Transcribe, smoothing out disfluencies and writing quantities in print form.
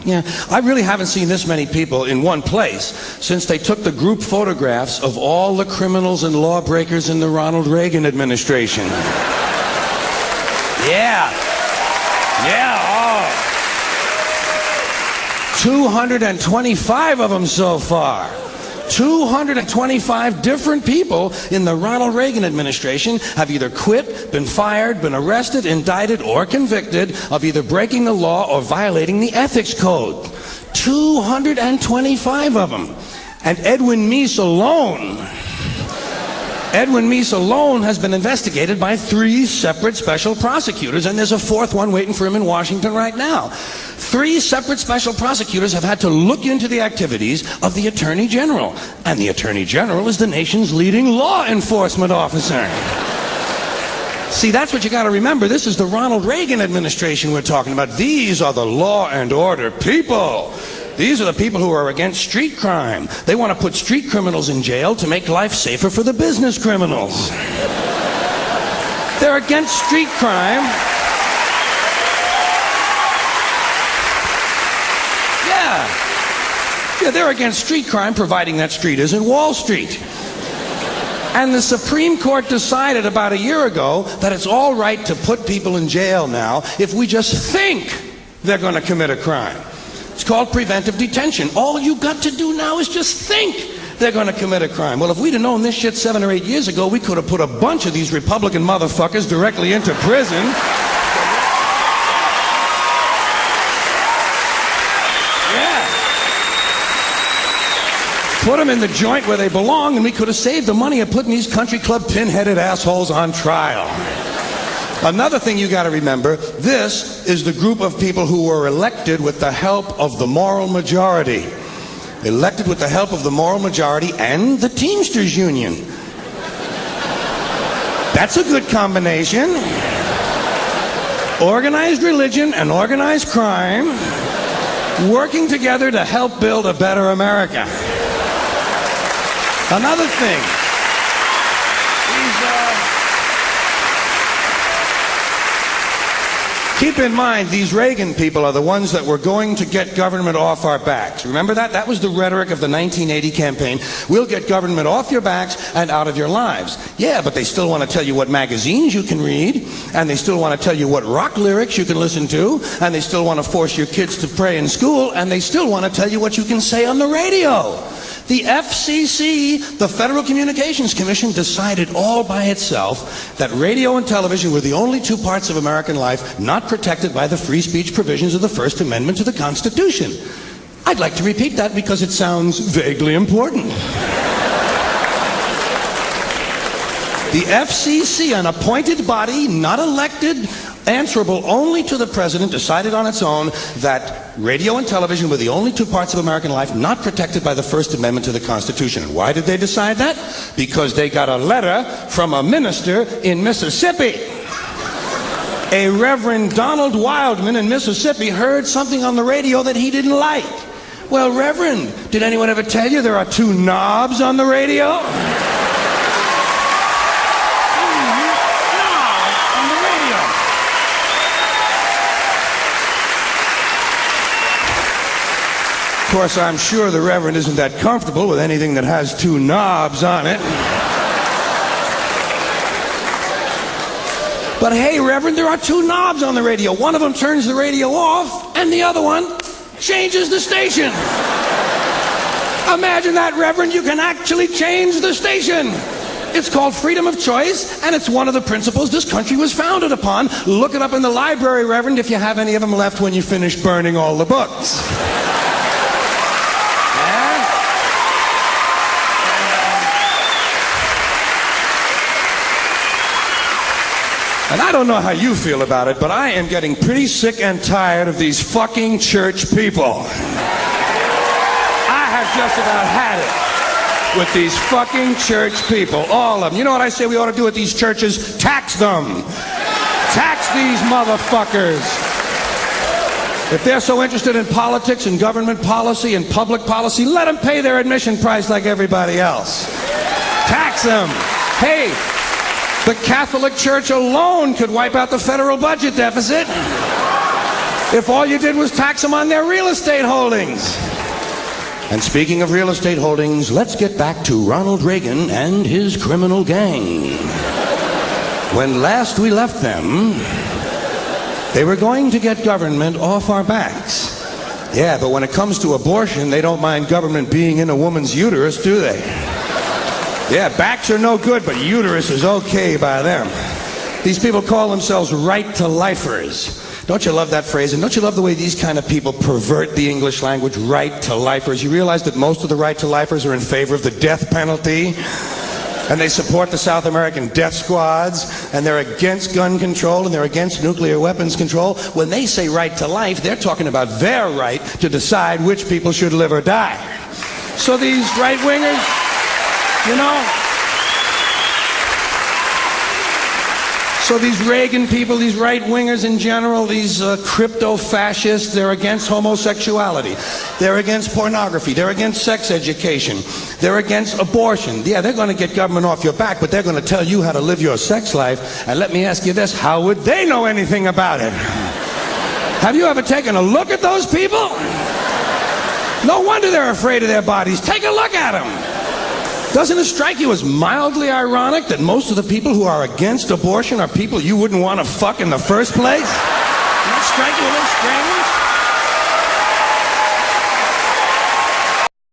Yeah, I really haven't seen this many people in one place since they took the group photographs of all the criminals and lawbreakers in the Ronald Reagan administration. Yeah. Yeah, oh. 225 of them so far. 225 different people in the Ronald Reagan administration have either quit, been fired, been arrested, indicted, or convicted of either breaking the law or violating the ethics code. 225 of them. And Edwin Meese alone has been investigated by 3 separate special prosecutors, and there's a 4th one waiting for him in Washington right now. 3 separate special prosecutors have had to look into the activities of the Attorney General. And the Attorney General is the nation's leading law enforcement officer. See, that's what you got to remember. This is the Ronald Reagan administration we're talking about. These are the law and order people. These are the people who are against street crime. They want to put street criminals in jail to make life safer for the business criminals. They're against street crime. Yeah, they're against street crime, providing that street isn't Wall Street. And the Supreme Court decided about a year ago that it's all right to put people in jail now if we just think they're going to commit a crime. It's called preventive detention. All you got to do now is just think they're going to commit a crime. Well, if we'd have known this shit 7 or 8 years ago, we could have put a bunch of these Republican motherfuckers directly into prison. Yeah. Put them in the joint where they belong, and we could have saved the money of putting these country club pin-headed assholes on trial. Another thing you got to remember, this is the group of people who were elected with the help of the moral majority. Elected with the help of the moral majority and the Teamsters Union. That's a good combination. Organized religion and organized crime working together to help build a better America. Another thing. Keep in mind, these Reagan people are the ones that were going to get government off our backs. Remember that? That was the rhetoric of the 1980 campaign. We'll get government off your backs and out of your lives. Yeah, but they still want to tell you what magazines you can read, and they still want to tell you what rock lyrics you can listen to, and they still want to force your kids to pray in school, and they still want to tell you what you can say on the radio. The FCC, the Federal Communications Commission, decided all by itself that radio and television were the only 2 parts of American life not protected by the free speech provisions of the First Amendment to the Constitution. I'd like to repeat that because it sounds vaguely important. The FCC, an appointed body, not elected, answerable only to the president, decided on its own that radio and television were the only 2 parts of American life not protected by the First Amendment to the Constitution. And why did they decide that? Because they got a letter from a minister in Mississippi. A Reverend Donald Wildman in Mississippi heard something on the radio that he didn't like. Well, Reverend, did anyone ever tell you there are 2 knobs on the radio? Of course, I'm sure the Reverend isn't that comfortable with anything that has 2 knobs on it. But hey, Reverend, there are 2 knobs on the radio. One of them turns the radio off, and the other one changes the station. Imagine that, Reverend. You can actually change the station. It's called freedom of choice, and it's one of the principles this country was founded upon. Look it up in the library, Reverend, if you have any of them left when you finish burning all the books. And I don't know how you feel about it, but I am getting pretty sick and tired of these fucking church people. I have just about had it with these fucking church people, all of them. You know what I say we ought to do with these churches? Tax them. Tax these motherfuckers. If they're so interested in politics and government policy and public policy, let them pay their admission price like everybody else. Tax them. Hey, the Catholic Church alone could wipe out the federal budget deficit. if all you did was tax them on their real estate holdings. And speaking of real estate holdings, let's get back to Ronald Reagan and his criminal gang. When last we left them, they were going to get government off our backs. Yeah, but when it comes to abortion, they don't mind government being in a woman's uterus, do they? Yeah, backs are no good, but uterus is okay by them. These people call themselves right-to-lifers. Don't you love that phrase? And don't you love the way these kind of people pervert the English language, right-to-lifers? You realize that most of the right-to-lifers are in favor of the death penalty? And they support the South American death squads, and they're against gun control, and they're against nuclear weapons control. When they say right to life, they're talking about their right to decide which people should live or die. So these right-wingers, you know, so these Reagan people, these right-wingers in general, these crypto-fascists, they're against homosexuality. They're against pornography. They're against sex education. They're against abortion. Yeah, they're going to get government off your back, but they're going to tell you how to live your sex life. And let me ask you this, how would they know anything about it? Have you ever taken a look at those people? No wonder they're afraid of their bodies. Take a look at them. Doesn't it strike you as mildly ironic that most of the people who are against abortion are people you wouldn't want to fuck in the first place? Doesn't that strike you a little strange?